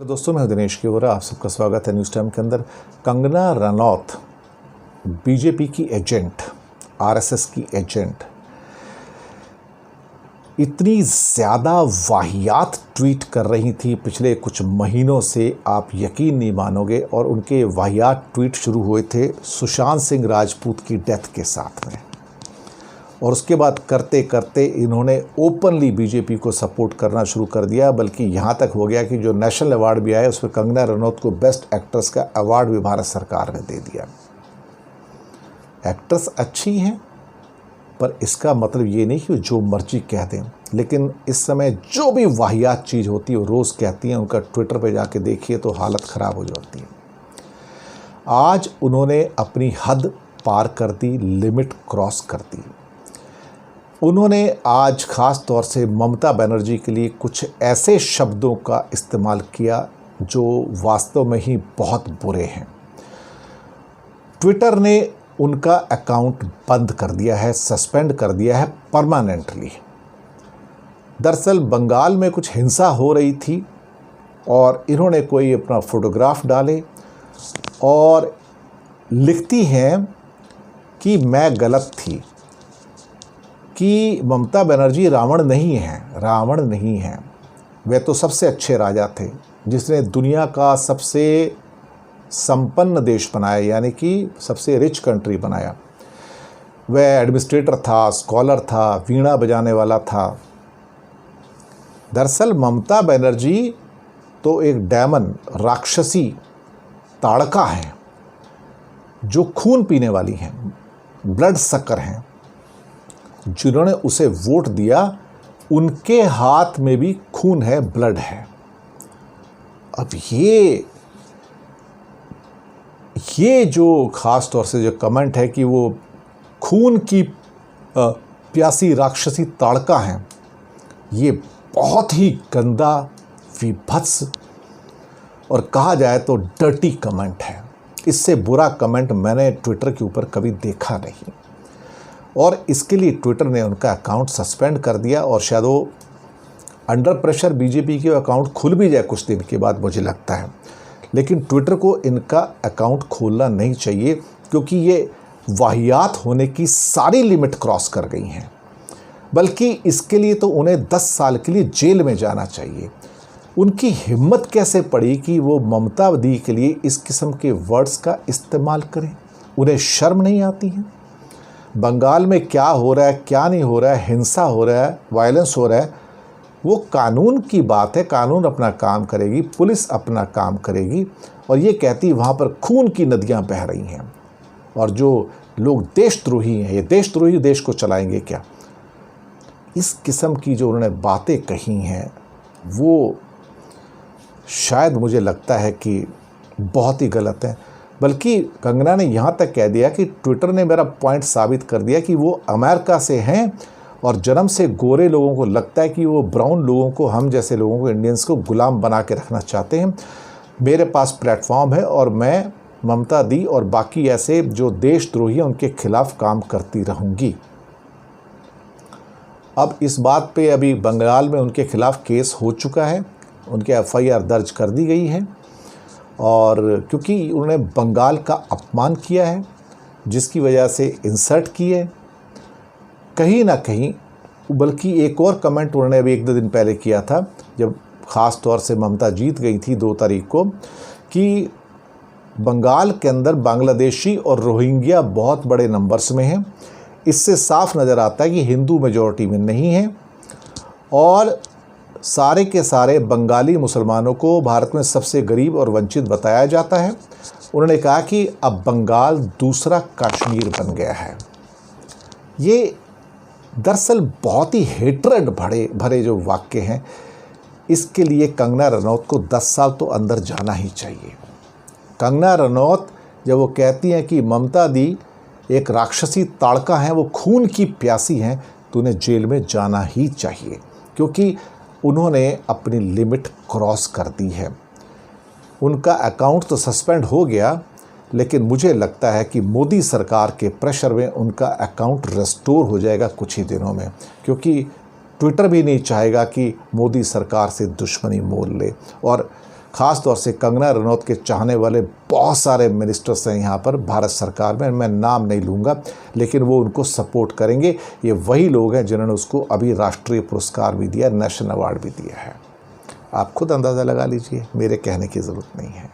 दोस्तों, मैं दिनेश की ओर आप सबका स्वागत है न्यूज़ टाइम के अंदर। कंगना रनौत बीजेपी की एजेंट, आरएसएस की एजेंट, इतनी ज़्यादा वाहियात ट्वीट कर रही थी पिछले कुछ महीनों से, आप यकीन नहीं मानोगे। और उनके वाहियात ट्वीट शुरू हुए थे सुशांत सिंह राजपूत की डेथ के साथ में, और उसके बाद करते करते इन्होंने ओपनली बीजेपी को सपोर्ट करना शुरू कर दिया। बल्कि यहाँ तक हो गया कि जो नेशनल अवार्ड भी आया उसमें कंगना रनौत को बेस्ट एक्ट्रेस का अवार्ड भी भारत सरकार ने दे दिया। एक्ट्रेस अच्छी हैं, पर इसका मतलब ये नहीं कि जो मर्जी कह दें। लेकिन इस समय जो भी वाहियात चीज़ होती है वो रोज़ कहती हैं। उनका ट्विटर पे जाके देखिए तो हालत ख़राब हो जाती है। आज उन्होंने अपनी हद पार कर दी, लिमिट क्रॉस कर दी। उन्होंने आज ख़ास तौर से ममता बनर्जी के लिए कुछ ऐसे शब्दों का इस्तेमाल किया जो वास्तव में ही बहुत बुरे हैं। ट्विटर ने उनका अकाउंट बंद कर दिया है, सस्पेंड कर दिया है परमानेंटली। दरअसल बंगाल में कुछ हिंसा हो रही थी और इन्होंने कोई अपना फ़ोटोग्राफ डाले और लिखती हैं कि मैं गलत थी, कि ममता बनर्जी रावण नहीं है। रावण नहीं है, वे तो सबसे अच्छे राजा थे जिसने दुनिया का सबसे संपन्न देश बनाया, यानी कि सबसे रिच कंट्री बनाया। वह एडमिनिस्ट्रेटर था, स्कॉलर था, वीणा बजाने वाला था। दरअसल ममता बनर्जी तो एक डेमन, राक्षसी ताड़का है जो खून पीने वाली हैं, ब्लड सकर हैं। जिन्होंने उसे वोट दिया उनके हाथ में भी खून है, ब्लड है। अब ये जो ख़ास तौर से जो कमेंट है कि वो खून की प्यासी राक्षसी ताड़का हैं, ये बहुत ही गंदा, विभत्स और कहा जाए तो डर्टी कमेंट है। इससे बुरा कमेंट मैंने ट्विटर के ऊपर कभी देखा नहीं। और इसके लिए ट्विटर ने उनका अकाउंट सस्पेंड कर दिया। और शायद वो अंडर प्रेशर बीजेपी के अकाउंट खुल भी जाए कुछ दिन के बाद, मुझे लगता है। लेकिन ट्विटर को इनका अकाउंट खोलना नहीं चाहिए, क्योंकि ये वाहियात होने की सारी लिमिट क्रॉस कर गई हैं। बल्कि इसके लिए तो उन्हें 10 साल के लिए जेल में जाना चाहिए। उनकी हिम्मत कैसे पड़ी कि वो ममता दी के लिए इस किस्म के वर्ड्स का इस्तेमाल करें? उन्हें शर्म नहीं आती है? बंगाल में क्या हो रहा है, क्या नहीं हो रहा है, हिंसा हो रहा है, वायलेंस हो रहा है, वो कानून की बात है। कानून अपना काम करेगी, पुलिस अपना काम करेगी। और ये कहती वहाँ पर खून की नदियाँ बह रही हैं। और जो लोग देशद्रोही हैं, ये देशद्रोही देश को चलाएंगे क्या? इस किस्म की जो उन्होंने बातें कही हैं वो शायद मुझे लगता है कि बहुत ही गलत है। बल्कि कंगना ने यहाँ तक कह दिया कि ट्विटर ने मेरा पॉइंट साबित कर दिया कि वो अमेरिका से हैं और जन्म से गोरे लोगों को लगता है कि वो ब्राउन लोगों को, हम जैसे लोगों को, इंडियंस को गुलाम बना के रखना चाहते हैं। मेरे पास प्लेटफॉर्म है और मैं ममता दी और बाकी ऐसे जो देशद्रोही हैं उनके खिलाफ काम करती रहूँगी। अब इस बात पे अभी बंगाल में उनके खिलाफ केस हो चुका है, उनके एफआईआर दर्ज कर दी गई है। और क्योंकि उन्होंने बंगाल का अपमान किया है, जिसकी वजह से इंसल्ट की है कहीं ना कहीं। बल्कि एक और कमेंट उन्होंने अभी 1-2 दिन पहले किया था, जब ख़ास तौर से ममता जीत गई थी 2 तारीख को, कि बंगाल के अंदर बांग्लादेशी और रोहिंग्या बहुत बड़े नंबर्स में हैं। इससे साफ नज़र आता है कि हिंदू मेजॉरिटी में नहीं है और सारे के सारे बंगाली मुसलमानों को भारत में सबसे गरीब और वंचित बताया जाता है। उन्होंने कहा कि अब बंगाल दूसरा कश्मीर बन गया है। ये दरअसल बहुत ही हेट्रेड भरे जो वाक्य हैं। इसके लिए कंगना रनौत को 10 साल तो अंदर जाना ही चाहिए। कंगना रनौत जब वो कहती हैं कि ममता दी एक राक्षसी ताड़का हैं, वो खून की प्यासी हैं, तो उन्हें जेल में जाना ही चाहिए, क्योंकि उन्होंने अपनी लिमिट क्रॉस कर दी है। उनका अकाउंट तो सस्पेंड हो गया, लेकिन मुझे लगता है कि मोदी सरकार के प्रेशर में उनका अकाउंट रेस्टोर हो जाएगा कुछ ही दिनों में, क्योंकि ट्विटर भी नहीं चाहेगा कि मोदी सरकार से दुश्मनी मोल ले। और ख़ास तौर से कंगना रनौत के चाहने वाले बहुत सारे मिनिस्टर्स हैं यहाँ पर भारत सरकार में, मैं नाम नहीं लूँगा, लेकिन वो उनको सपोर्ट करेंगे। ये वही लोग हैं जिन्होंने उसको अभी राष्ट्रीय पुरस्कार भी दिया, नेशनल अवार्ड भी दिया है। आप खुद अंदाज़ा लगा लीजिए, मेरे कहने की ज़रूरत नहीं है।